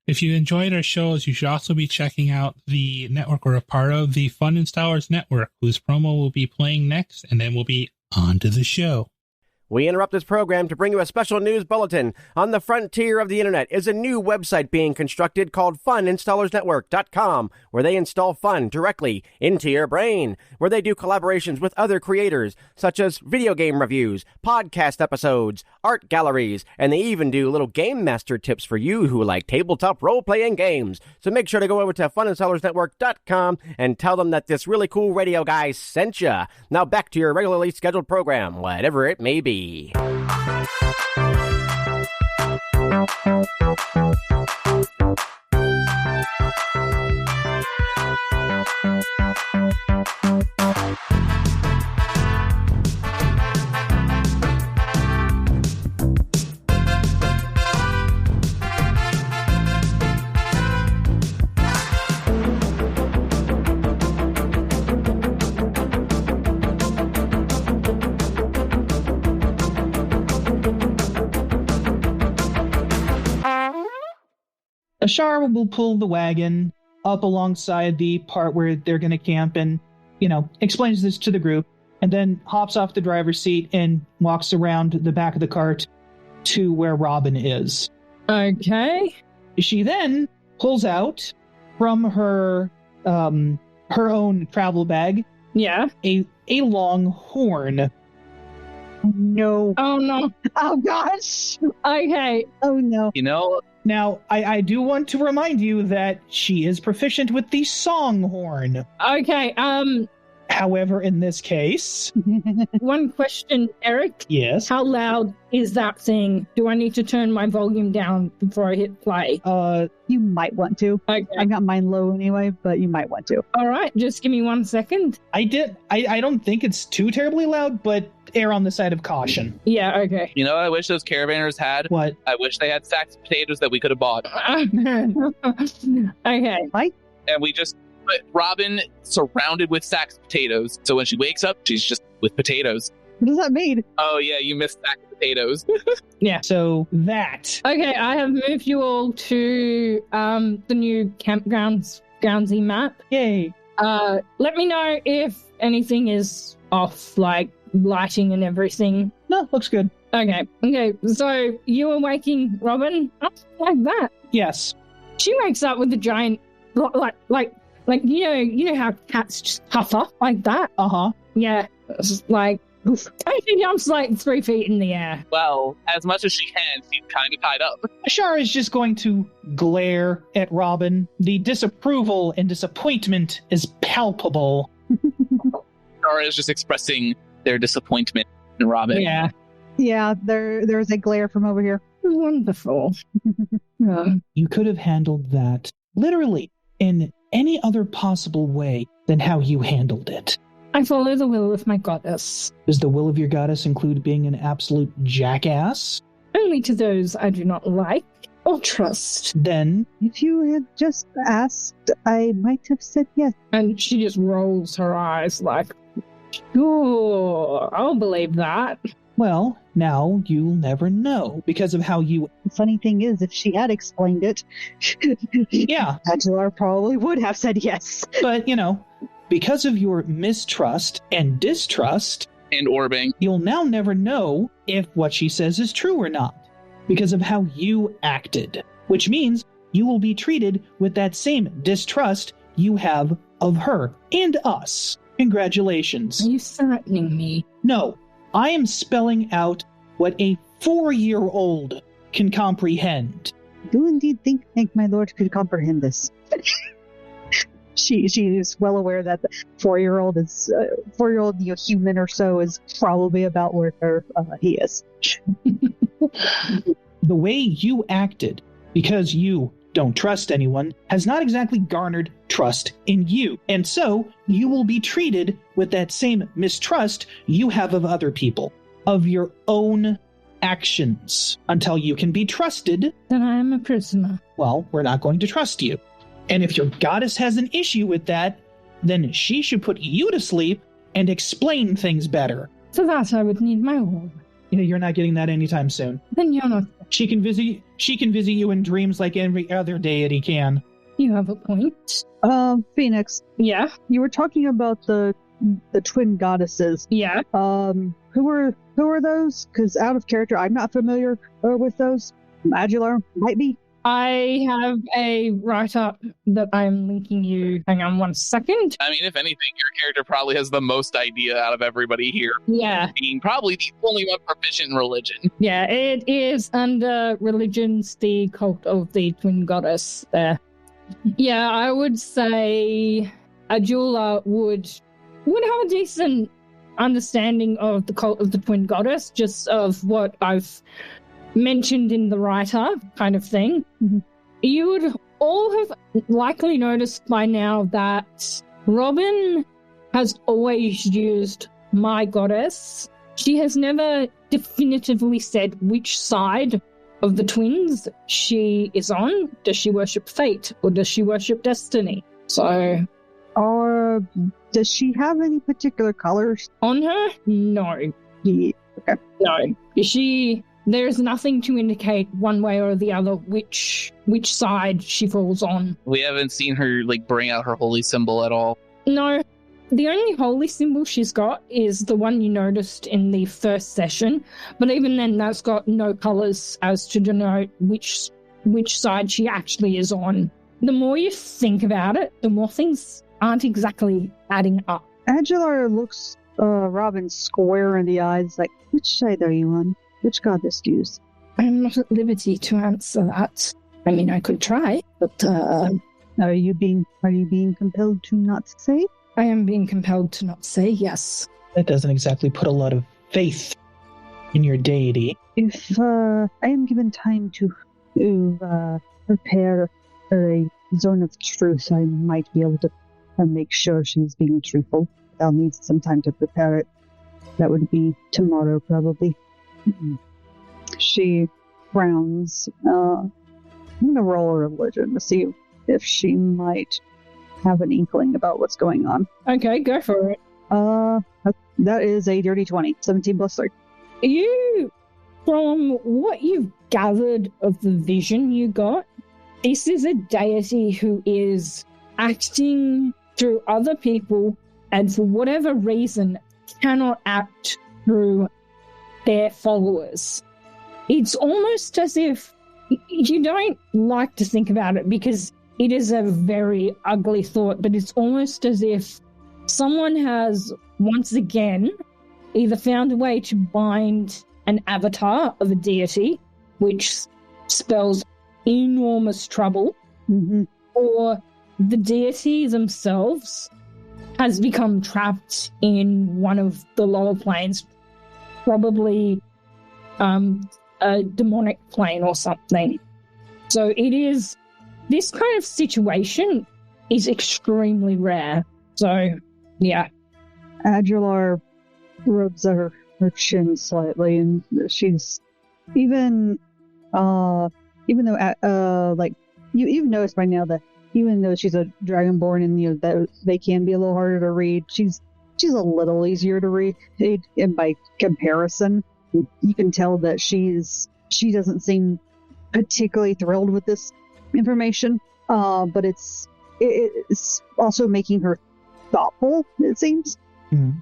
If you enjoyed our shows, you should also be checking out the network we're a part of, the Fun Installers Network, whose promo will be playing next, and then we'll be on to the show. We interrupt this program to bring you a special news bulletin. On the frontier of the internet is a new website being constructed called FuninstallersNetwork.com, where they install fun directly into your brain, where they do collaborations with other creators, such as video game reviews, podcast episodes, art galleries, and they even do little game master tips for you who like tabletop role-playing games. So make sure to go over to FuninstallersNetwork.com and tell them that this really cool radio guy sent ya. Now back to your regularly scheduled program, whatever it may be. Ashar will pull the wagon up alongside the part where they're going to camp and, explains this to the group, and then hops off the driver's seat and walks around the back of the cart to where Robin is. Okay. She then pulls out from her own travel bag a long horn. No. Oh, no. Oh, gosh. Okay. Oh, no. Now, I do want to remind you that she is proficient with the song horn. Okay, However, in this case... One question, Eric. Yes? How loud is that thing? Do I need to turn my volume down before I hit play? You might want to. Okay. I got mine low anyway, but you might want to. All right, just give me 1 second. I don't think it's too terribly loud, but err on the side of caution. Yeah, okay. You know what I wish those caravanners had? What? I wish they had sacks of potatoes that we could have bought. Okay. Mike? And we just put Robin surrounded with sacks of potatoes. So when she wakes up, she's just with potatoes. What does that mean? Oh, yeah, you missed sacks of potatoes. Yeah. So that. Okay, I have moved you all to the new campgroundsy map. Yay. Let me know if anything is off, like lighting and everything. No, looks good. Okay, so you were waking Robin up like that? Yes. She wakes up with a giant, like you know how cats just huff up like that? Uh-huh. Yeah, it's like, she jumps like 3 feet in the air. Well, as much as she can, she's kind of tied up. Ashara is just going to glare at Robin. The disapproval and disappointment is palpable. Ashara is just expressing their disappointment in Robin. Yeah. Yeah, there's a glare from over here. Wonderful. You could have handled that literally in any other possible way than how you handled it. I follow the will of my goddess. Does the will of your goddess include being an absolute jackass? Only to those I do not like or trust. Then, If you had just asked, I might have said yes. And she just rolls her eyes like, sure, I'll believe that. well, now you'll never know because of how you... The funny thing is, if she had explained it, Yeah, Adular probably would have said yes. but, because of your mistrust and distrust, And Orbing. you'll now never know if what she says is true or not because of how you acted, which means you will be treated with that same distrust you have of her and us. Congratulations. Are you threatening me? No, I am spelling out what a 4-year-old can comprehend. I do indeed think my lord could comprehend this. She is well aware that the 4-year-old is 4-year-old human or so is probably about where he is. The way you acted, because you don't trust anyone, has not exactly garnered trust in you. And so you will be treated with that same mistrust you have of other people, of your own actions, until you can be trusted. Then I am a prisoner. Well, we're not going to trust you. And if your goddess has an issue with that, then she should put you to sleep and explain things better. For that I would need my orb. You're not getting that anytime soon. Then you're not. She can visit you in dreams like every other deity can. You have a point. Phoenix, Yeah. you were talking about the twin goddesses. Yeah. Who are those? Because out of character, I'm not familiar with those. Adular might be. I have a write-up that I'm linking you. Hang on 1 second. I mean, if anything, your character probably has the most idea out of everybody here, Yeah. being probably the only one proficient in religion. Yeah, it is under religions, the cult of the twin goddess there. Yeah, I would say Adular would have a decent understanding of the cult of the twin goddess, just of what I've mentioned in the writer kind of thing. Mm-hmm. You would all have likely noticed by now that Robin has always used my goddess. She has never definitively said which side of the twins she is on. Does she worship fate or does she worship destiny? So, Or does she have any particular colors? on her, no. Yeah. Okay. No. There's nothing to indicate one way or the other which side she falls on. We haven't seen her bring out her holy symbol at all. No. The only holy symbol she's got is the one you noticed in the first session, but even then that's got no colours as to denote which side she actually is on. The more you think about it, the more things aren't exactly adding up. Adular looks Robin square in the eyes, like, which side are you on? Which goddess do you use? I'm not at liberty to answer that. I mean, I could try, but Are you being compelled to not say? I am being compelled to not say yes. That doesn't exactly put a lot of faith in your deity. If I am given time to prepare a zone of truth, I might be able to make sure she's being truthful. I'll need some time to prepare it. That would be tomorrow, probably. She frowns. I'm going to roll a religion to see if she might have an inkling about what's going on. Okay, go for it. That is a dirty 20. 17 plus 3. From what you've gathered of the vision you got, this is a deity who is acting through other people and for whatever reason cannot act through their followers. It's almost as if you don't like to think about it because it is a very ugly thought, but it's almost as if someone has once again either found a way to bind an avatar of a deity, which spells enormous trouble, or the deity themselves has become trapped in one of the lower planes, probably a demonic plane or something. So this kind of situation is extremely rare. So, yeah. Adular rubs her chin slightly, and she's even though you've noticed by now that even though she's a dragonborn and that they can be a little harder to read, she's a little easier to read, and by comparison, you can tell that she doesn't seem particularly thrilled with this information. But it's also making her thoughtful, it seems. Mm-hmm.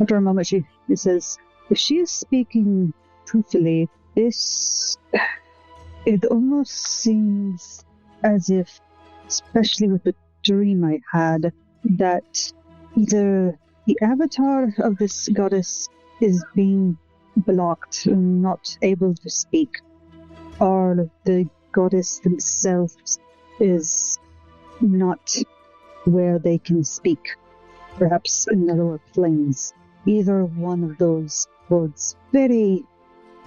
After a moment, she says, if she is speaking truthfully, it almost seems as if, especially with the dream I had, that either the avatar of this goddess is being blocked and not able to speak, or the goddess themselves is not where they can speak, perhaps in the lower planes. Either one of those bodes very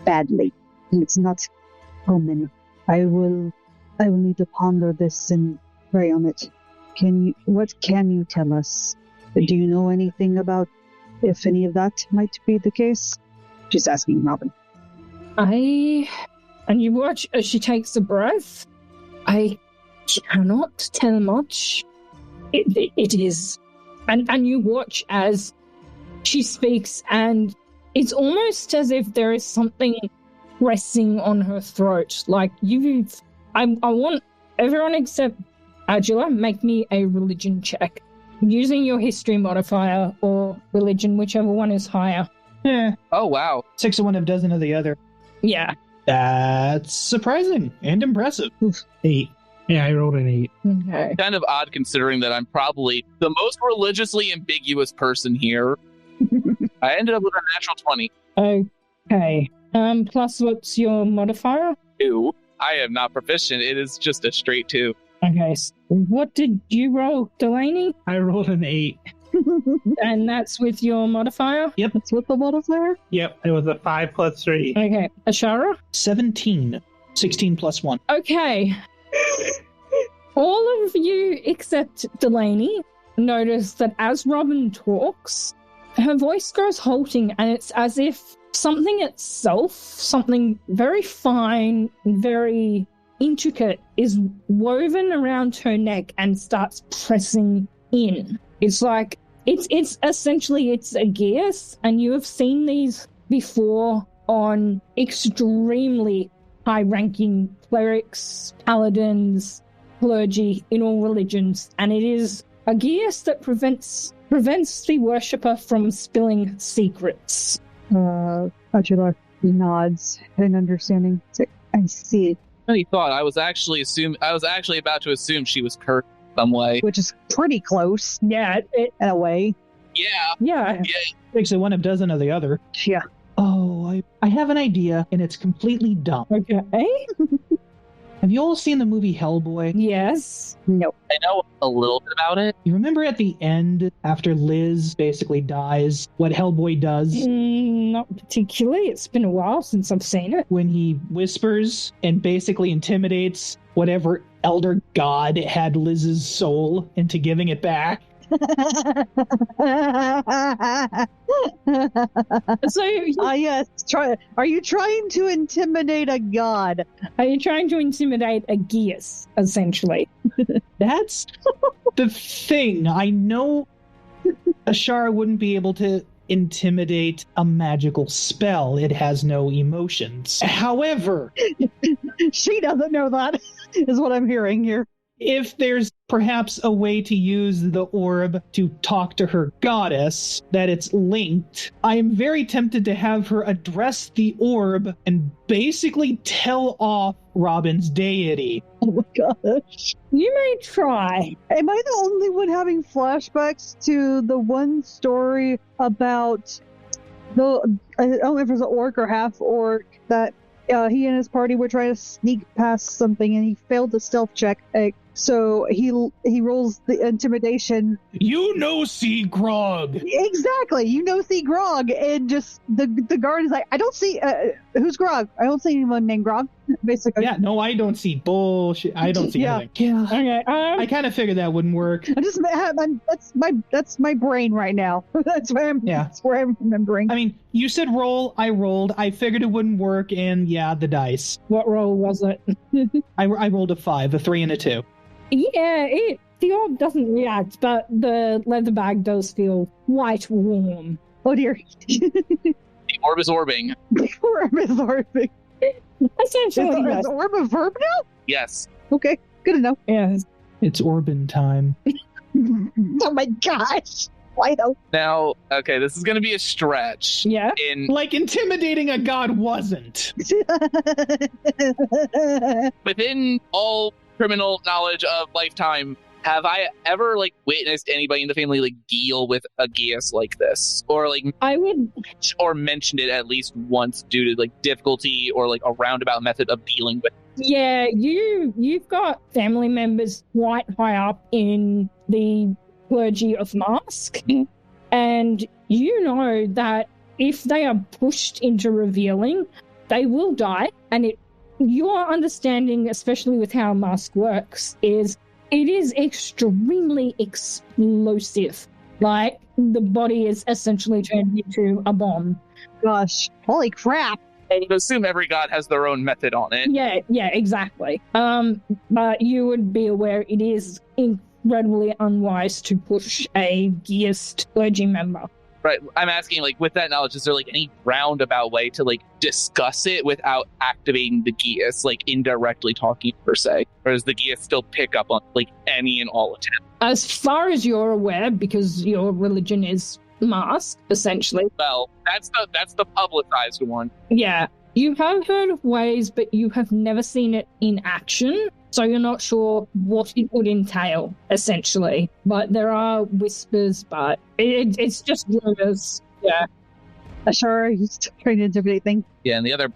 badly, and it's not omen. I will need to ponder this and pray on it. What can you tell us? Do you know anything about if any of that might be the case? She's asking Robin. And you watch as she takes a breath. I cannot tell much. It is. And you watch as she speaks, and it's almost as if there is something pressing on her throat. Like, I want everyone except Adular, make me a religion check. Using your history modifier or religion, whichever one is higher. Yeah, Oh, wow. 6 of one, a dozen of the other. Yeah. That's surprising and impressive. 8. Yeah, I rolled an 8. Okay. Kind of odd considering that I'm probably the most religiously ambiguous person here. I ended up with a natural 20. Okay. Plus what's your modifier? 2. I am not proficient. It is just a straight 2. Okay. So what did you roll, Delaney? I rolled an 8. And that's with your modifier? Yep. That's with the modifier? Yep, it was a 5 plus 3. Okay. Ashara? 17. 16 plus 1. Okay. All of you except Delaney notice that as Robin talks, her voice grows halting, and it's as if something itself, something very fine, very intricate, is woven around her neck and starts pressing in. It's like, it's essentially, it's a geas, and you have seen these before on extremely high-ranking clerics, paladins, clergy in all religions, and it is a geas that prevents the worshipper from spilling secrets. Adular nods in understanding. I see. I thought I was actually about to assume she was cursed some way. Which is pretty close, Yeah, in a way. Yeah. 6 of one, a dozen of the other. Yeah. Oh, I have an idea, and it's completely dumb. okay. Have you all seen the movie Hellboy? Yes. No. I know a little bit about it. You remember at the end, after Liz basically dies, what Hellboy does? Not particularly. It's been a while since I've seen it. When he whispers and basically intimidates whatever elder god had Liz's soul into giving it back. So, Yes. Are you trying to intimidate a god? are you trying to intimidate a geas, essentially? That's the thing. I know Ashara wouldn't be able to intimidate a magical spell. It has no emotions. However, She doesn't know that, is what I'm hearing here. if there's perhaps a way to use the orb to talk to her goddess, that it's linked, I am very tempted to have her address the orb and basically tell off Robin's deity. Oh my gosh. You may try. Am I the only one having flashbacks to the one story about I don't know if it was an orc or half orc that he and his party were trying to sneak past something and he failed the stealth check. So he rolls the intimidation. You know, see Grog. Exactly. See Grog, and just the guard is like, I don't see who's Grog. I don't see anyone named Grog. Basically. Yeah, no, I don't see bullshit. I don't see anything. Yeah. Okay. I kind of figured that wouldn't work. That's my brain right now. That's where I'm remembering. I mean, you said roll, I rolled. I figured it wouldn't work, and yeah, the dice. What roll was it? I rolled a 5, a 3, and a 2. Yeah, the orb doesn't react, but the leather bag does feel quite warm. Oh dear. The orb is orbing. The orb is orbing. Essentially, Is yes. the orb a verb now? Yes. Okay, good to know. Yes. It's Orbin time. Oh my gosh. Why though? Now, okay, this is going to be a stretch. Yeah. Like intimidating a god wasn't. Within all criminal knowledge of lifetime, have I ever witnessed anybody in the family deal with a geas like this, or or mentioned it at least once due to difficulty or a roundabout method of dealing with? Yeah, you've got family members quite high up in the clergy of Mask, and you know that if they are pushed into revealing, they will die, and your understanding, especially with how Mask works, is it is extremely explosive. The body is essentially turned into a bomb. Gosh, holy crap. I would assume every god has their own method on it. Yeah, exactly. But you would be aware it is incredibly unwise to push a geased clergy member. Right. I'm asking, like, with that knowledge, is there, like, any roundabout way to, like, discuss it without activating the Geas, like, indirectly talking, per se? Or does the Geas still pick up on, like, any and all attempts? As far as you're aware, because your religion is mask, essentially. Well, that's the publicized one. Yeah. You have heard of ways, but you have never seen it in action. So you're not sure what it would entail, essentially. But there are whispers, but it's just rumors. Yeah. Sure, he's trying to intimidate things. Yeah, and the other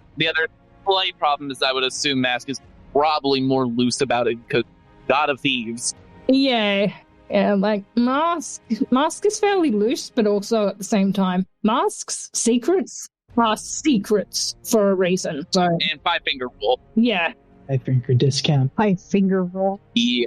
slight problem is I would assume Mask is probably more loose about it because God of Thieves. Yeah. Yeah, like Mask is fairly loose, but also at the same time, Mask's secrets are secrets for a reason. So And 5-finger rule. yeah. 5-finger discount. 5-finger roll. Yeah.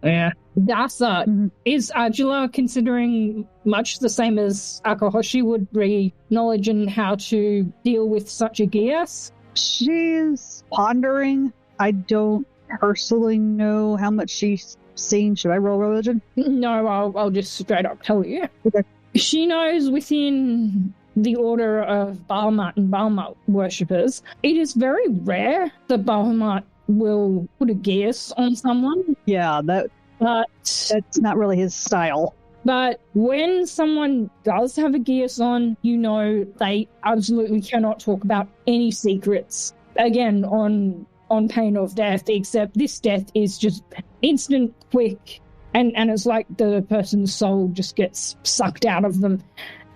Yeah. Dasa, is Adular considering much the same as Akahoshi would read knowledge and how to deal with such a Geas? She's pondering. I don't personally know how much she's seen. Should I roll religion? No, I'll just straight up tell you. Okay. She knows within the order of Bahamut and Bahamut worshippers, it is very rare that Bahamut will put a Geas on someone. Yeah, that's not really his style. But when someone does have a Geas on, you know they absolutely cannot talk about any secrets. Again, on pain of death, except this death is just instant, quick, and it's like the person's soul just gets sucked out of them.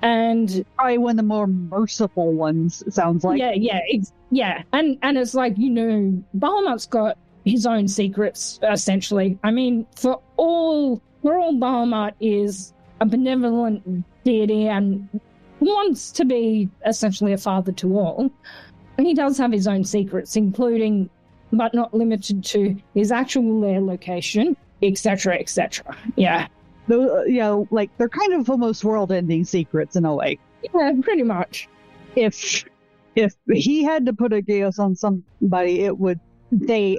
And Probably one of the more merciful ones, it sounds like. Yeah. And it's like, you know, Bahamut's got his own secrets, essentially. I mean, for all Bahamut is a benevolent deity and wants to be essentially a father to all, he does have his own secrets, including, but not limited to, his actual lair location, etc., etc. Yeah. Like they're kind of almost world-ending secrets in a way. Yeah, pretty much. If he had to put a Geas on somebody, it would they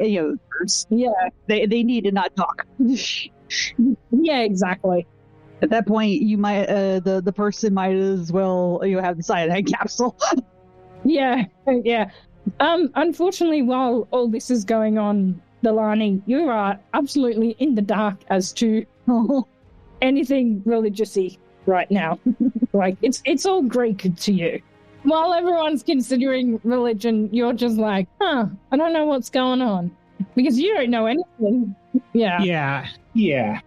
need to not talk. Yeah, exactly. At that point, you might the person might as well have the cyanide capsule. Yeah. Unfortunately, while all this is going on, Delani, you are absolutely in the dark as to anything religious-y right now. Like, it's all Greek to you. While everyone's considering religion, you're just like, I don't know what's going on. Because you don't know anything. Yeah. Yeah.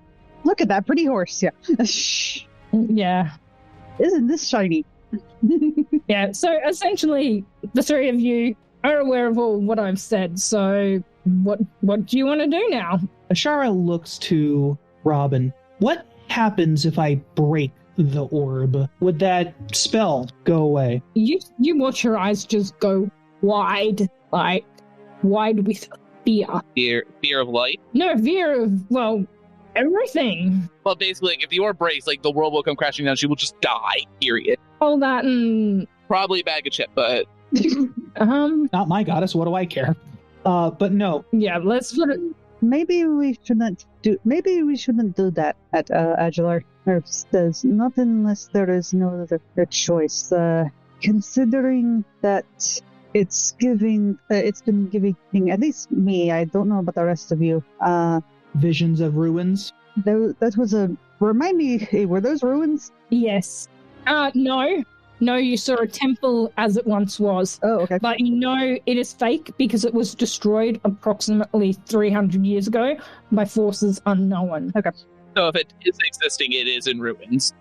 Look at that pretty horse. Yeah. Yeah. Isn't this shiny? Yeah, so essentially, the three of you are aware of all what I've said, so what do you want to do now? Ashara looks to Robin. What happens if I break the orb? Would that spell go away? You watch your eyes just go wide, like wide with fear. Fear of light? No, fear of, well, everything. Well, basically, like, if the orb breaks, like, the world will come crashing down. She will just die, period. All that and... Probably a bag of chip, but... Not my goddess, what do I care? But no. Yeah, let's put it... Maybe we shouldn't do that at Adular. There's not unless there is no other choice. Considering that it's been giving at least me, I don't know about the rest of you, visions of ruins. That was remind me, were those ruins? Yes. No, you saw a temple as it once was. Oh, okay. But you know it is fake because it was destroyed approximately 300 years ago by forces unknown. Okay. So if it is existing, it is in ruins.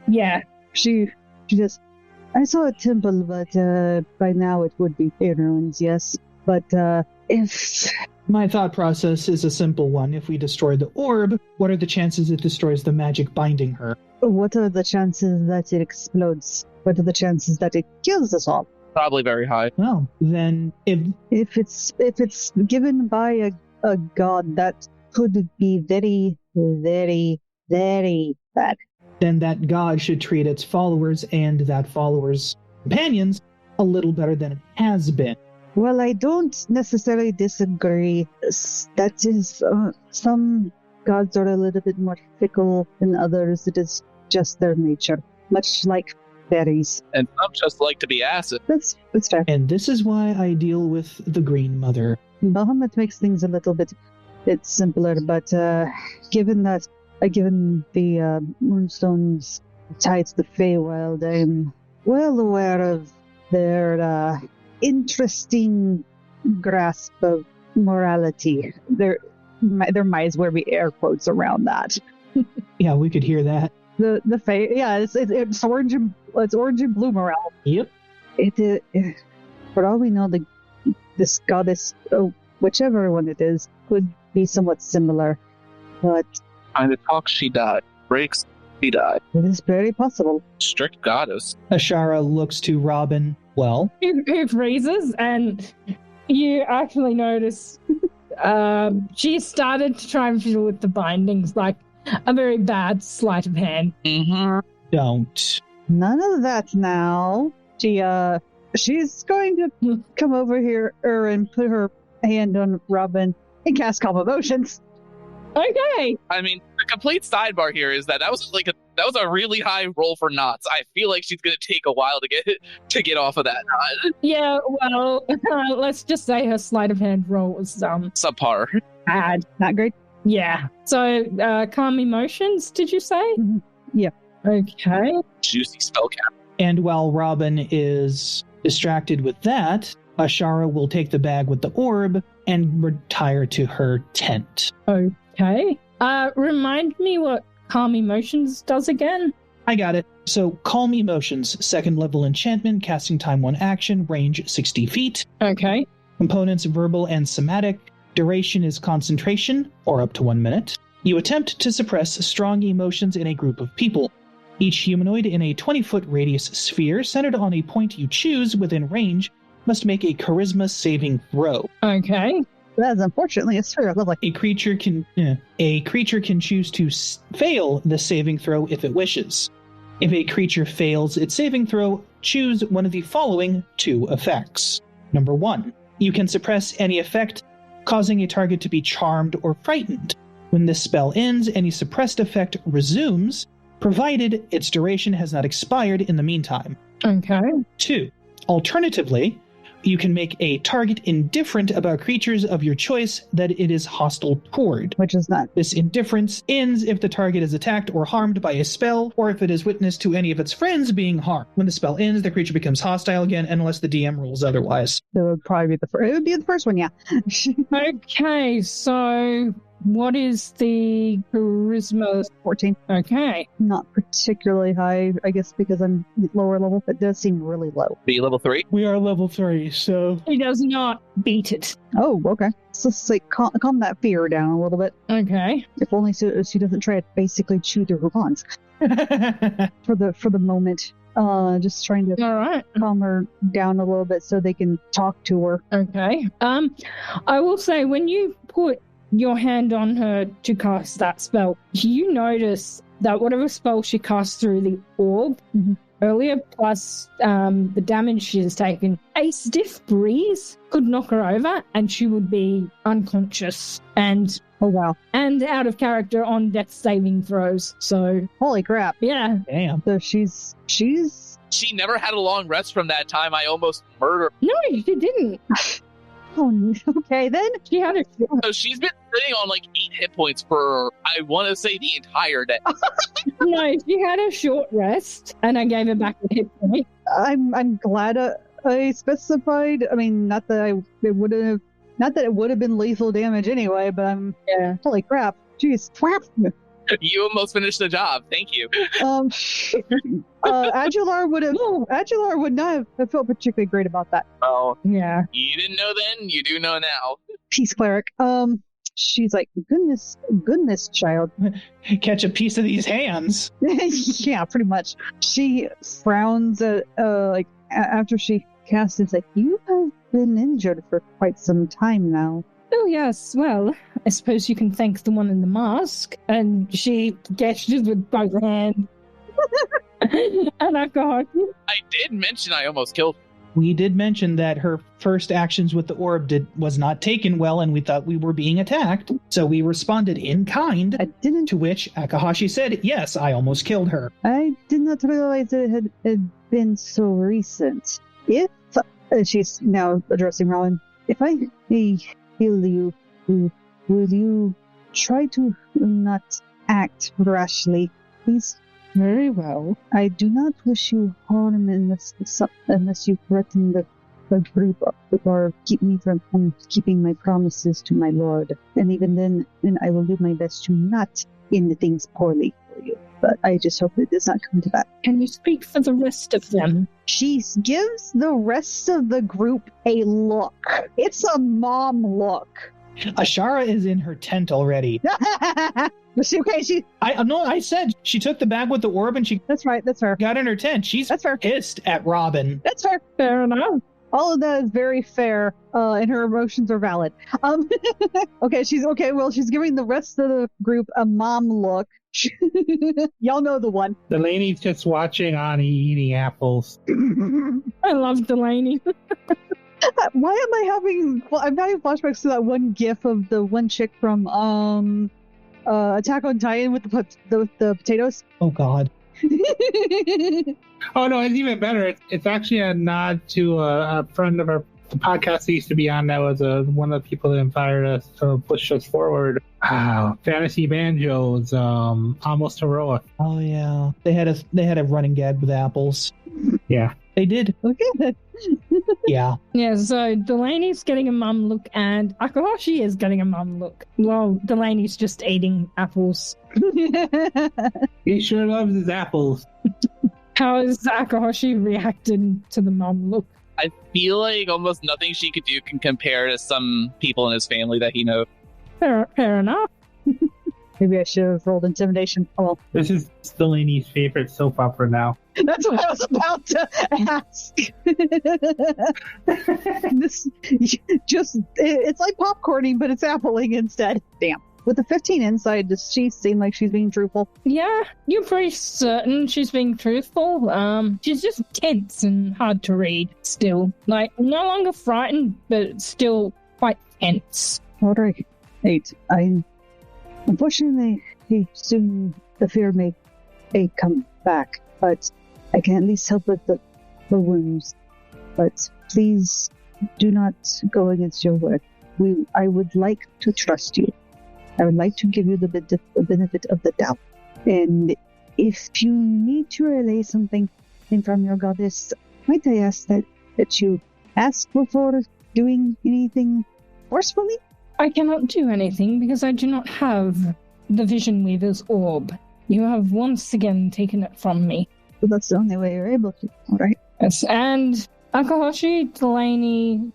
Yeah. She just... I saw a temple, but by now it would be in ruins, yes. But if... My thought process is a simple one. If we destroy the orb, what are the chances it destroys the magic binding her? What are the chances that it explodes? What are the chances that it kills us all? Probably very high. Well, then if it's given by a god, that could be very, very, very bad. Then that god should treat its followers and that followers' companions a little better than it has been. Well, I don't necessarily disagree. That is, some gods are a little bit more fickle than others. It is just their nature. much like fairies. And some just like to be acid. That's fair. And this is why I deal with the Green Mother. Bahamut makes things a little bit simpler, but given the Moonstone's ties to the Feywild, I'm well aware of their interesting grasp of morality. There might as well be air quotes around that. Yeah, we could hear that. The Fey, yeah, it's orange and blue morality. Yep. For all we know, this goddess, whichever one it is, could be somewhat similar, but Kind of talks, she died. Breaks, she died. it is very possible. Strict goddess. Ashara looks to Robin. Well, Who freezes, and you actually notice she started to try and fiddle with the bindings, like a very bad sleight of hand. Mm-hmm. don't. None of that now. She's going to come over here and put her hand on Robin and cast Calm Emotions. Okay. I mean, the complete sidebar here is that was a really high roll for knots. I feel like she's gonna take a while to get off of that knot. Yeah, well, let's just say her sleight of hand roll was Subpar. bad. Not great. Yeah. So, calm emotions, did you say? Mhm. Yeah. Okay. Juicy spell cap. And while Robin is distracted with that, Ashara will take the bag with the orb and retire to her tent. Okay. Remind me what calm emotions does again? I got it. So, Calm Emotions, 2nd level enchantment, casting time 1 action, range 60 feet. Okay. Components verbal and somatic. Duration is concentration, or up to 1 minute. You attempt to suppress strong emotions in a group of people. Each humanoid in a 20-foot radius sphere centered on a point you choose within range must make a charisma saving throw. Okay. That is unfortunately a sphere level. A creature can choose to fail the saving throw if it wishes. If a creature fails its saving throw, choose one of the following 2 effects. Number 1, you can suppress any effect causing a target to be charmed or frightened. When this spell ends, any suppressed effect resumes, provided its duration has not expired in the meantime. Okay. 2, alternatively, you can make a target indifferent about creatures of your choice that it is hostile toward. Which is not. This indifference ends if the target is attacked or harmed by a spell, or if it is witness to any of its friends being harmed. When the spell ends, the creature becomes hostile again, unless the DM rules otherwise. It would probably be it would be the first one, yeah. Okay, so what is the charisma? 14. Okay. Not particularly high, I guess, because I'm lower level. It does seem really low. Be level 3. We are level 3, so... He does not beat it. Oh, okay. So it's like calm that fear down a little bit. Okay. If only she doesn't try to basically chew through her bonds for the moment. Just trying to All right. calm her down a little bit so they can talk to her. Okay. I will say when you put your hand on her to cast that spell, you notice that whatever spell she cast through the orb earlier, plus the damage she has taken, a stiff breeze could knock her over and she would be unconscious and Oh wow! and out of character on death saving throws. So Holy crap! yeah. Damn. So she's She never had a long rest from that time I almost murdered. No, she didn't. oh okay then. She had a So she's been sitting on like 8 hit points for, I want to say, the entire day. no. She had a short rest, and I gave her back a hit point. I'm glad I specified. I mean, not that it would have been lethal damage anyway. But Yeah. holy crap! Jeez. You almost finished the job. Thank you. Adular would not have felt particularly great about that. Oh, Yeah. you didn't know then, you do know now. Peace cleric. She's like, goodness, child. Catch a piece of these hands. Yeah, pretty much. She frowns after she casts and like, you have been injured for quite some time now. Oh, yes. Well, I suppose you can thank the one in the mask. And she gestures with both hands. And I got I did mention I almost killed. We did mention that her first actions with the orb was not taken well, and we thought we were being attacked. So we responded in kind. I didn't. To which Akahashi said, "Yes, I almost killed her." I did not realize it had been so recent. If she's now addressing Rowan, if I may heal you, will you try to not act rashly, please? Very well. I do not wish you harm unless you threaten the group or keep me from keeping my promises to my lord. And even then I will do my best to not end things poorly for you. But I just hope it does not come to that. Can you speak for the rest of them? She gives the rest of the group a look. It's a mom look. Ashara is in her tent already. I said she took the bag with the orb and she... That's right, that's her. Got in her tent. She's pissed at Robin. That's fair. Fair enough. All of that is very fair, and her emotions are valid. She's giving the rest of the group a mom look. Y'all know the one. Delaney's just watching Ani eating apples. I love Delaney. Why am I'm having flashbacks to that one gif of the one chick from Attack on Titan with the potatoes? Oh God. Oh no, it's even better. It's actually a nod to a friend of our podcast that used to be on. That was one of the people that inspired us to push us forward. Wow, Fantasy Banjo's almost heroic. Oh yeah, they had a running gag with apples. Yeah, they did. Okay. Yeah. Yeah, so Delaney's getting a mum look and Akahashi is getting a mum look. Well, Delaney's just eating apples. He sure loves his apples. How is Akahashi reacting to the mum look? I feel like almost nothing she could do can compare to some people in his family that he knows. Fair enough. Maybe I should have rolled intimidation. Oh well. This is Delaney's favorite soap opera now. That's what I was about to ask. It's like popcorning, but it's appling instead. Damn. With the 15 insight, does she seem like she's being truthful? Yeah, you're pretty certain she's being truthful. She's just tense and hard to read still. Like, no longer frightened, but still quite tense. All right. 8. Unfortunately, soon the fear may come back, but I can at least help with the wounds. But please do not go against your word. I would like to trust you. I would like to give you the benefit of the doubt. And if you need to relay something from your goddess, might I ask that you ask before doing anything forcefully? I cannot do anything because I do not have the Vision Weaver's orb. You have once again taken it from me. So that's the only way you're able to, alright? Yes, and Akahashi, Delaney,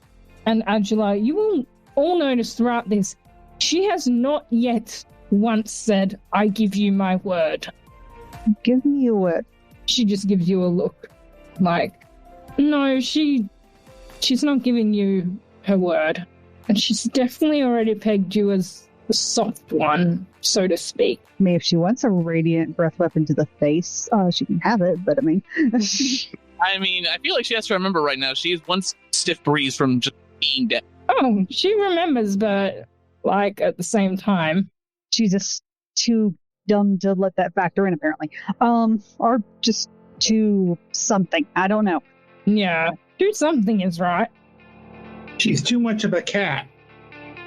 and Adular, you will all notice throughout this, she has not yet once said, I give you my word. Give me your word. She just gives you a look. Like, no, she's not giving you her word. And she's definitely already pegged you as the soft one, so to speak. I mean, if she wants a radiant breath weapon to the face, she can have it, but I mean... I feel like she has to remember right now, she is one stiff breeze from just being dead. Oh, she remembers, but, like, at the same time. She's just too dumb to let that factor in, apparently. Or just too something. I don't know. Yeah, do something is right. She's too much of a cat.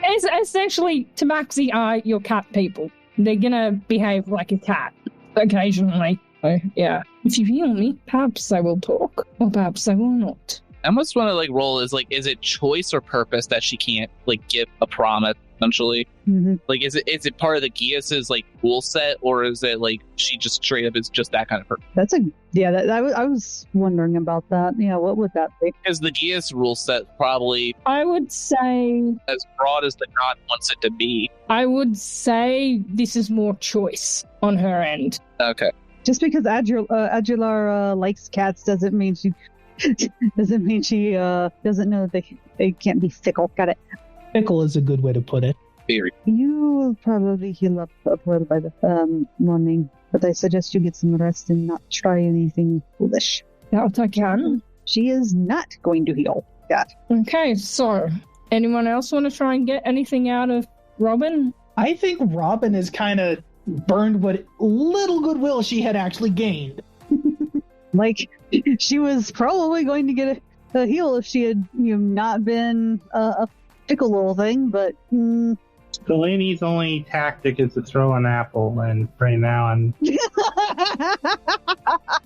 It's essentially, tabaxi are your cat people. They're gonna behave like a cat occasionally. So, yeah. If you heal me, perhaps I will talk, or perhaps I will not. I almost want to roll is it choice or purpose that she can't give a promise essentially? Mm-hmm. Is it part of the Gias's rule set, or is it she just straight up is just that kind of person? That's I was wondering about that. Yeah, what would that be? Because the Gias rule set probably, I would say, as broad as the god wants it to be. I would say this is more choice on her end. Okay. Just because Adular likes cats doesn't mean she doesn't know that they can't be fickle. Got it. Fickle is a good way to put it. Theory. You will probably heal up well by the morning, but I suggest you get some rest and not try anything foolish. That I can. she is not going to heal that. Okay, so anyone else want to try and get anything out of Robin? I think Robin has kind of burned what little goodwill she had actually gained. Like, she was probably going to get a heal if she had not been a fickle little thing, but... Delaney's only tactic is to throw an apple, and right now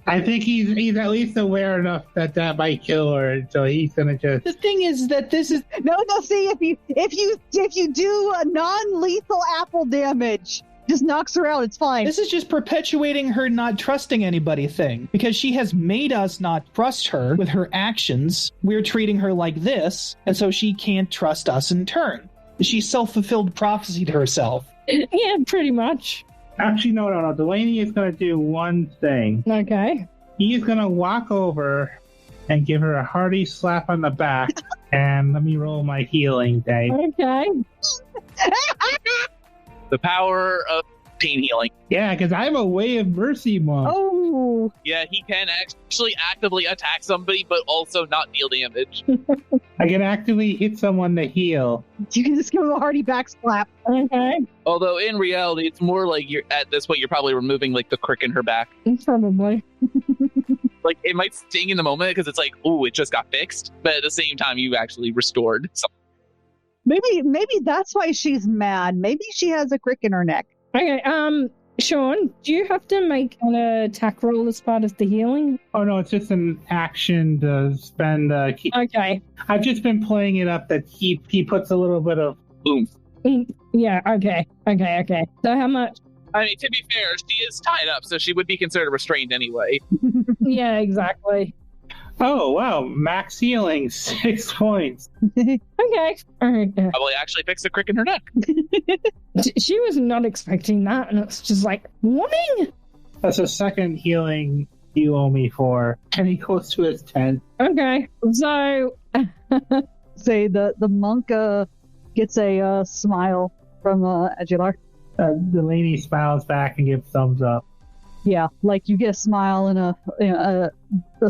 I think he's at least aware enough that might kill her, so he's gonna just... The thing is that this is... No, see, if you do a non-lethal apple damage, just knocks her out, it's fine. This is just perpetuating her not trusting anybody thing, because she has made us not trust her with her actions. We're treating her like this, and so she can't trust us in turn. She's self-fulfilled prophecy to herself. Yeah, pretty much. Actually, no. Delaney is going to do one thing. Okay. He's going to walk over and give her a hearty slap on the back, and let me roll my healing dice. Okay. The power of pain healing. Yeah, because I'm a way of mercy monk. Oh. Yeah, he can actually actively attack somebody, but also not deal damage. I can actively hit someone to heal. You can just give him a hearty back slap. Okay. Although in reality, it's more like you're at this point, you're probably removing like the crick in her back. Probably. Like it might sting in the moment because it's like, oh, it just got fixed, but at the same time, you actually restored something. Maybe that's why she's mad. Maybe she has a crick in her neck. Okay, Sean, do you have to make an attack roll as part of the healing? Oh no, it's just an action to spend. Okay. I've just been playing it up that he puts a little bit of Boom. Yeah, okay. So how much? I mean, to be fair, she is tied up, so she would be considered restrained anyway. Yeah, exactly. Oh wow, max healing 6 points. Okay. All right. Probably actually fix the crick in her neck. She was not expecting that, and it's just like, warning! That's a second healing you owe me for. And he goes to his tent. Okay, so... Say the monk gets a smile from Adular. Delaney smiles back and gives thumbs up. Yeah, like you get a smile and a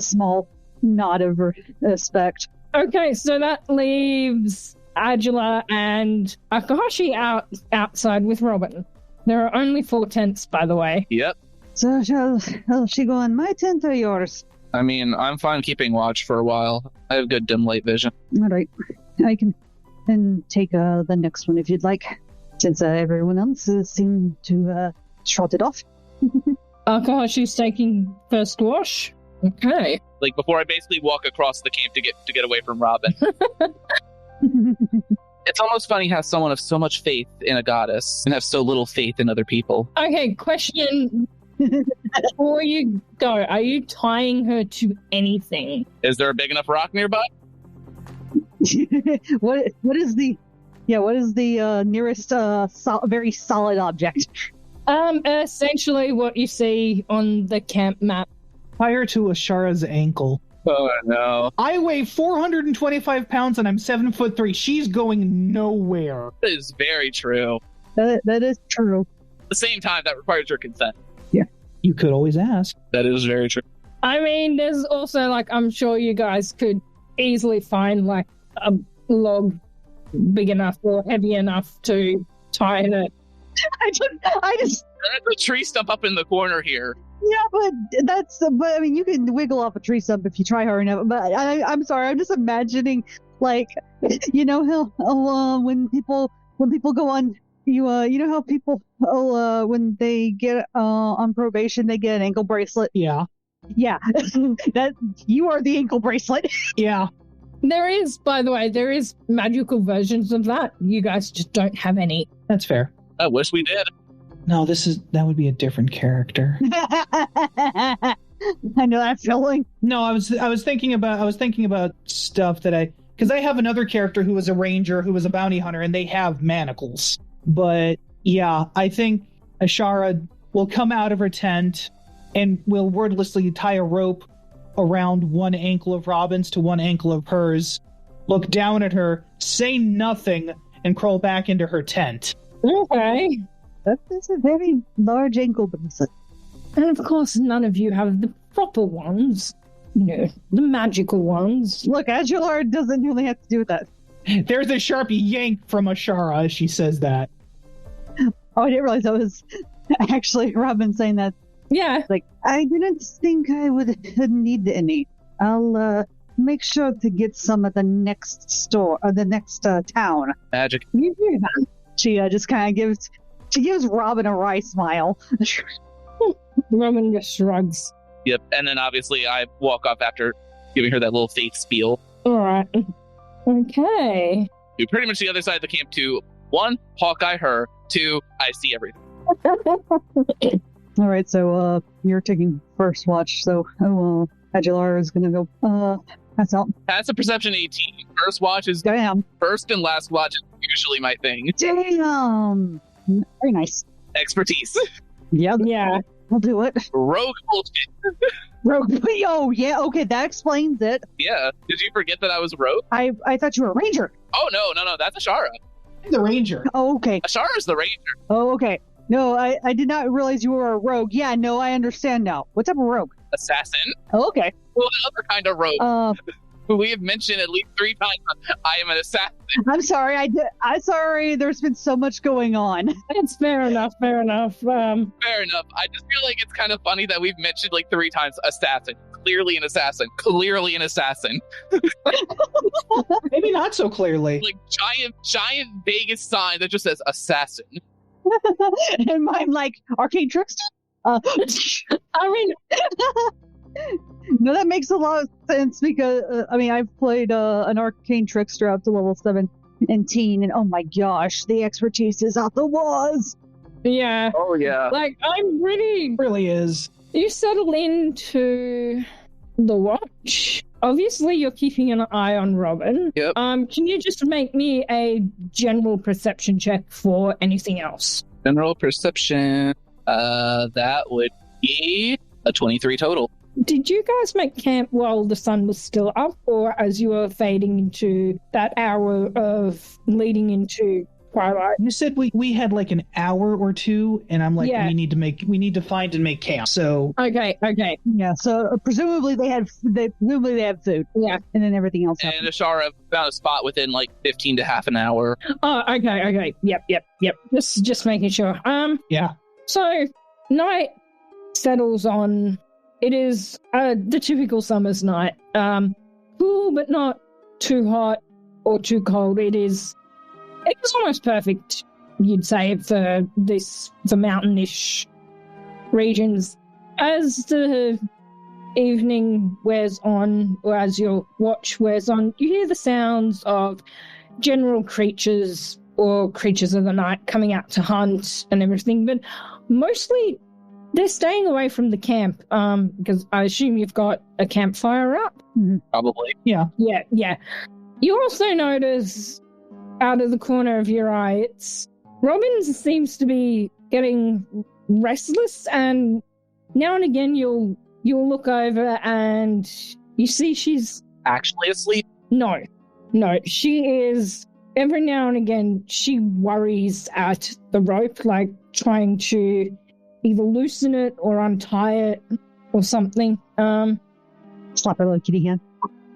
small nod of respect. Okay, so that leaves Adular and Akashi outside with Robin. There are only 4 tents, by the way. Yep. So shall she go in my tent or yours? I mean, I'm fine keeping watch for a while. I have good dim light vision. All right. I can then take the next one if you'd like, since everyone else seemed to trot it off. Akashi's taking first wash. Okay. Like before I basically walk across the camp to get away from Robin. It's almost funny how someone have so much faith in a goddess and have so little faith in other people. Okay, question. Before you go, are you tying her to anything? Is there a big enough rock nearby? What is the nearest very solid object? Essentially what you see on the camp map. Prior to Ashara's ankle. Oh no. I weigh 425 pounds and I'm 7'3". She's going nowhere. That is very true. That is true. At the same time, that requires your consent. Yeah. You could always ask. That is very true. I mean, there's also, like, I'm sure you guys could easily find, like, a log big enough or heavy enough to tie her. I just. There's a tree stump up in the corner here. Yeah, but I mean, you can wiggle off a tree stump if you try hard enough. But I'm sorry, I'm just imagining, like, you know how when people go on, you know how people when they get on probation they get an ankle bracelet. Yeah. That you are the ankle bracelet. Yeah. By the way, there is magical versions of that. You guys just don't have any. That's fair. I wish we did. No, that would be a different character. I know that feeling. No, I was thinking about stuff that because I have another character who was a ranger, who was a bounty hunter, and they have manacles. But yeah, I think Ashara will come out of her tent and will wordlessly tie a rope around one ankle of Robin's to one ankle of hers, look down at her, say nothing, and crawl back into her tent. Okay. That is a very large ankle bracelet. And of course, none of you have the proper ones. the magical ones. Look, Adular doesn't really have to do with that. There's a sharp yank from Ashara as she says that. Oh, I didn't realize that was actually Robin saying that. Yeah. Like, I didn't think I would need any. I'll make sure to get some at the next store, or the next town. Magic. You do that. She just kind of gives Robin a wry smile. Robin just shrugs. Yep. And then obviously I walk off after giving her that little faith spiel. All right. Okay. You're pretty much the other side of the camp to 1, Hawkeye her, 2, I see everything. All right, so you're taking first watch, so Adular is gonna go pass out. That's a perception 18. First watch is Damn. first and last watch is usually my thing. Damn. Very nice. Expertise. Yeah, Yeah. we'll do it. Rogue bullshit. Rogue. Oh, yeah. Okay, that explains it. Yeah. Did you forget that I was a rogue? I thought you were a ranger. Oh, no. That's Ashara. The ranger. Oh, okay. Ashara's the ranger. Oh, okay. No, I did not realize you were a rogue. Yeah, no, I understand now. What type of rogue? Assassin. Oh, okay. Well, the other kind of rogue. Who we have mentioned at least 3 times. I am an assassin. I'm sorry. I'm sorry. There's been so much going on. It's fair enough. Fair enough. I just feel like it's kind of funny that we've mentioned like 3 times assassin. Clearly an assassin. Clearly an assassin. Maybe not so clearly. Like giant Vegas sign that just says assassin. And mine like arcane trickster. I mean, no, that makes a lot of sense because I've played an arcane trickster up to level 17, and oh my gosh, the expertise is out the walls. yeah. Oh yeah. Like, I'm really... It really is. You settle into the watch. Obviously, you're keeping an eye on Robin. Yep. Can you just make me a general perception check for anything else? General perception. That would be a 23 total. Did you guys make camp while the sun was still up, or as you were fading into that hour of leading into twilight? You said we had like an hour or two, and I'm like, Yeah. we need to find and make camp. So Okay. Yeah, so presumably they had food. Yeah. And then everything else And happened. Ashara found a spot within like 15 to half an hour. Oh, okay. Yep. Just making sure. yeah. So, night settles on. It is the typical summer's night. Cool, but not too hot or too cold. It's almost perfect, you'd say, for mountainish regions. As the evening wears on, or as your watch wears on, you hear the sounds of general creatures or creatures of the night coming out to hunt and everything, but mostly they're staying away from the camp, because I assume you've got a campfire up. Probably. Yeah. Yeah. You also notice out of the corner of your eye, Robin seems to be getting restless, and now and again you'll look over and you see she's Actually asleep. no, she is. Every now and again, she worries at the rope, like trying to either loosen it or untie it or something. Slap her little kitty hand.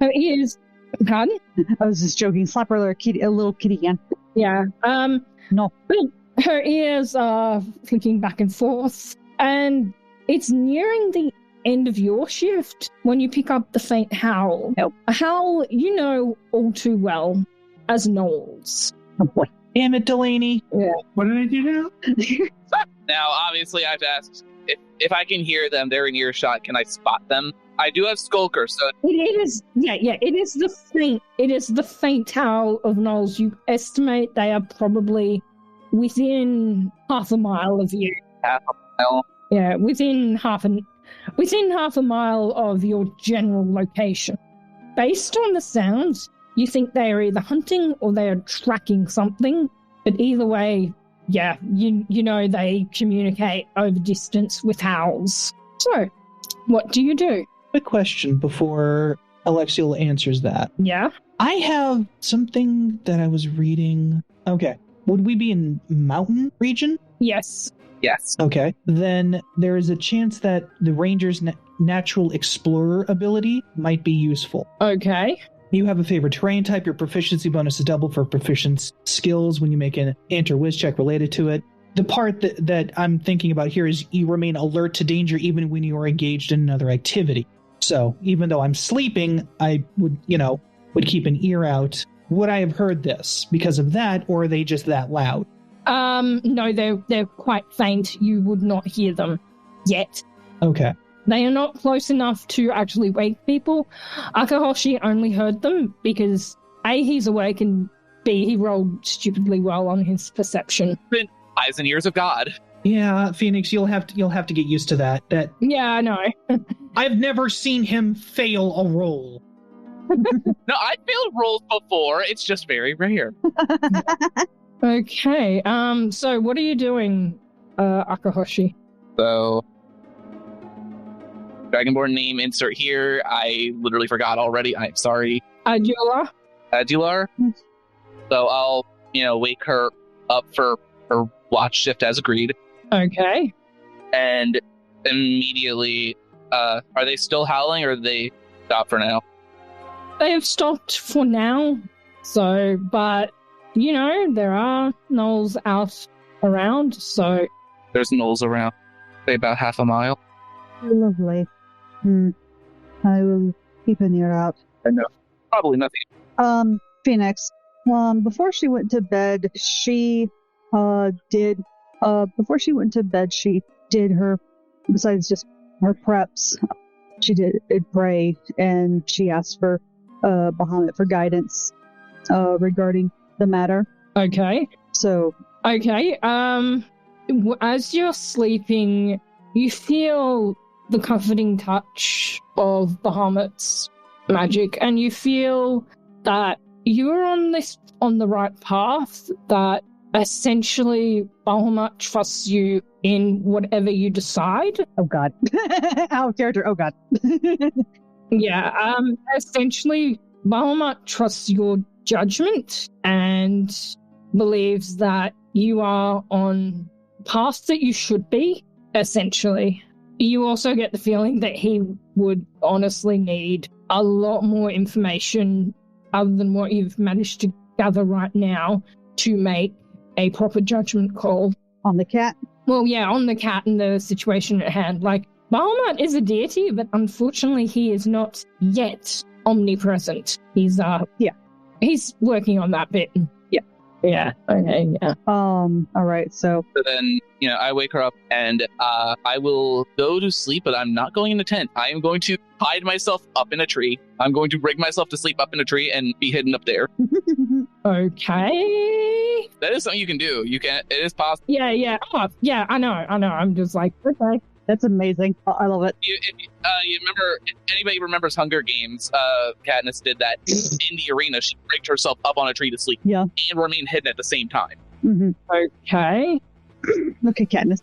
Her ears. Pardon? I was just joking. Slap her a little kitty hand. Yeah. No. But her ears are flicking back and forth, and it's nearing the end of your shift when you pick up the faint howl. Nope. A howl you know all too well as Knowles. Oh boy. Damn it, Delaney. Yeah. What did I do now? Now, obviously, I've asked if I can hear them, they're in earshot. Can I spot them? I do have Skulker, so It is the faint howl of Knowles. You estimate they are probably within half a mile of you. half a mile. Yeah, within half a mile of your general location. Based on the sounds, you think they are either hunting or they are tracking something. But either way, yeah, you know they communicate over distance with howls. So, what do you do? Quick question before Alexiel answers that. Yeah? I have something that I was reading. Okay. Would we be in mountain region? Yes. Yes. Okay. Then there is a chance that the rangers natural explorer ability might be useful. Okay. You have a favorite terrain type. Your proficiency bonus is double for proficient skills when you make an int or whiz check related to it. The part that I'm thinking about here is you remain alert to danger even when you are engaged in another activity. So even though I'm sleeping, I would keep an ear out. Would I have heard this because of that, or are they just that loud? No, they're quite faint. You would not hear them yet. Okay. They are not close enough to actually wake people. Akahoshi only heard them because A, he's awake, and B, he rolled stupidly well on his perception. Eyes and ears of God. Yeah, Phoenix, you'll have to get used to that. Yeah, I know. I've never seen him fail a roll. No, I failed rolls before. It's just very rare. Okay. So what are you doing, Akahoshi? So, Dragonborn name insert here. I literally forgot already. I'm sorry. Adular? So I'll, wake her up for her watch shift as agreed. Okay. And immediately, are they still howling or are they stopped for now? They have stopped for now. So, but, there are gnolls out around, so... There's gnolls around. Say about half a mile. Lovely. I will keep an ear out. I know. Probably nothing. Phoenix, before she went to bed, she did her, besides just her preps, she did pray, and she asked for Bahamut for guidance regarding the matter. Okay. So. Okay. As you're sleeping, you feel the comforting touch of Bahamut's magic, and you feel that you're on the right path, that essentially Bahamut trusts you in whatever you decide. Oh God. Our character, oh God. Yeah, essentially Bahamut trusts your judgment and believes that you are on the path that you should be, essentially. You also get the feeling that he would honestly need a lot more information other than what you've managed to gather right now to make a proper judgment call. On the cat? Well, yeah, on the cat and the situation at hand. Like, Bahamut is a deity, but unfortunately he is not yet omnipresent. He's working on that bit. Yeah. Okay. Yeah. All right. So then, I wake her up and I will go to sleep, but I'm not going in the tent. I am going to hide myself up in a tree. I'm going to rig myself to sleep up in a tree and be hidden up there. Okay. That is something you can do. You can. It is possible. Yeah. Oh, yeah. I know. I'm just like, okay. That's amazing. I love it. You remember? If anybody remembers Hunger Games? Katniss did that in the arena. She rigged herself up on a tree to sleep. Yeah. And remain hidden at the same time. Mm-hmm. Okay. Okay, Katniss.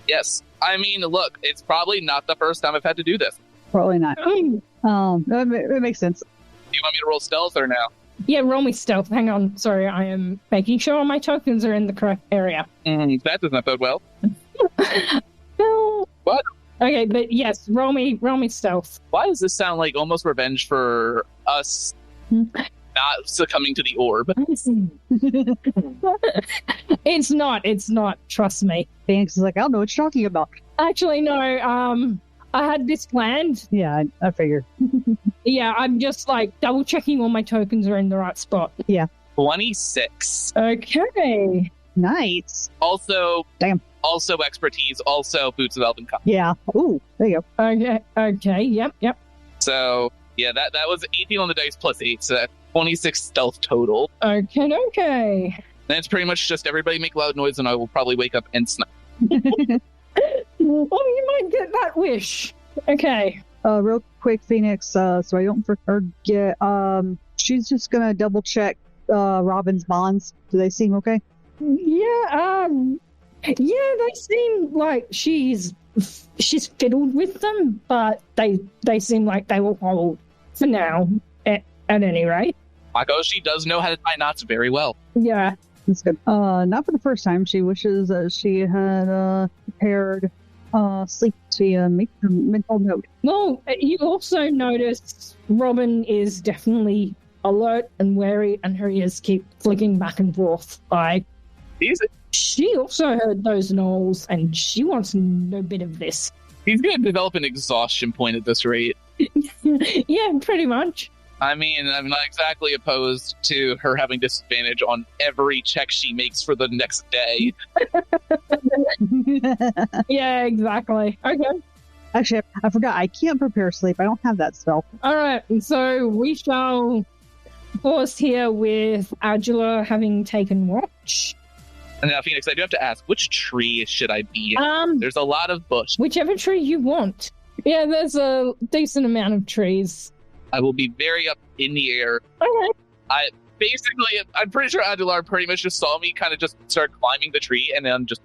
Yes. I mean, look, it's probably not the first time I've had to do this. Probably not. It makes sense. Do you want me to roll stealth or no? Yeah, roll me stealth. Hang on. Sorry, I am making sure all my tokens are in the correct area. That does not bode well. No. What? Okay, but yes, roll me stealth. Why does this sound like almost revenge for us not succumbing to the orb? It's not. Trust me. Phoenix is like, I don't know what you're talking about. Actually, no. I had this planned. Yeah, I figured. Yeah, I'm just like double checking all my tokens are in the right spot. Yeah. 26. Okay. Nice. Also, damn. Also expertise. Also boots of elven cup. Yeah. Ooh, there you go. Okay. Yep. So yeah, that was 18 on the dice plus 8, so that's 26 stealth total. Okay. Then it's pretty much just everybody make loud noise, and I will probably wake up and snipe. Oh, you might get that wish. Okay. Real quick, Phoenix, so I don't forget, she's just gonna double check Robin's bonds. Do they seem okay? Yeah, they seem like she's fiddled with them, but they seem like they will hold for now, at any rate. Makoshi does know how to tie knots very well. Yeah. That's good. Not for the first time. She wishes that she had prepared sleep to make a mental note. Well, you also notice Robin is definitely alert and wary, and her ears keep flicking back and forth. Like, she also heard those gnolls, and she wants no bit of this. He's going to develop an exhaustion point at this rate. Yeah, pretty much. I mean, I'm not exactly opposed to her having disadvantage on every check she makes for the next day. Yeah, exactly. Okay. Actually, I forgot. I can't prepare sleep. I don't have that spell. All right. So we shall pause here with Adular having taken watch. And now, Phoenix, I do have to ask, which tree should I be in? There's a lot of bush. Whichever tree you want. Yeah, there's a decent amount of trees. I will be very up in the air. Okay. I'm pretty sure Adular pretty much just saw me kind of just start climbing the tree and then just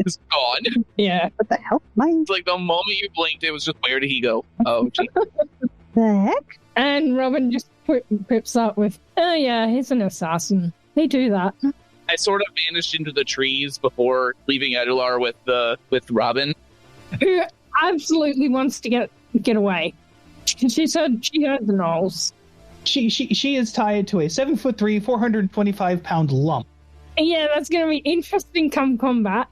just gone. Yeah. What the hell? It's like the moment you blinked, it was just, where did he go? Oh, gee. The heck? And Robin just quips up with, oh yeah, he's an assassin. They do that. I sort of vanished into the trees before leaving Adular with Robin. Who absolutely wants to get away. She said she heard the gnolls. She is tied to a 7'3", 425-pound lump. Yeah, that's going to be interesting come combat.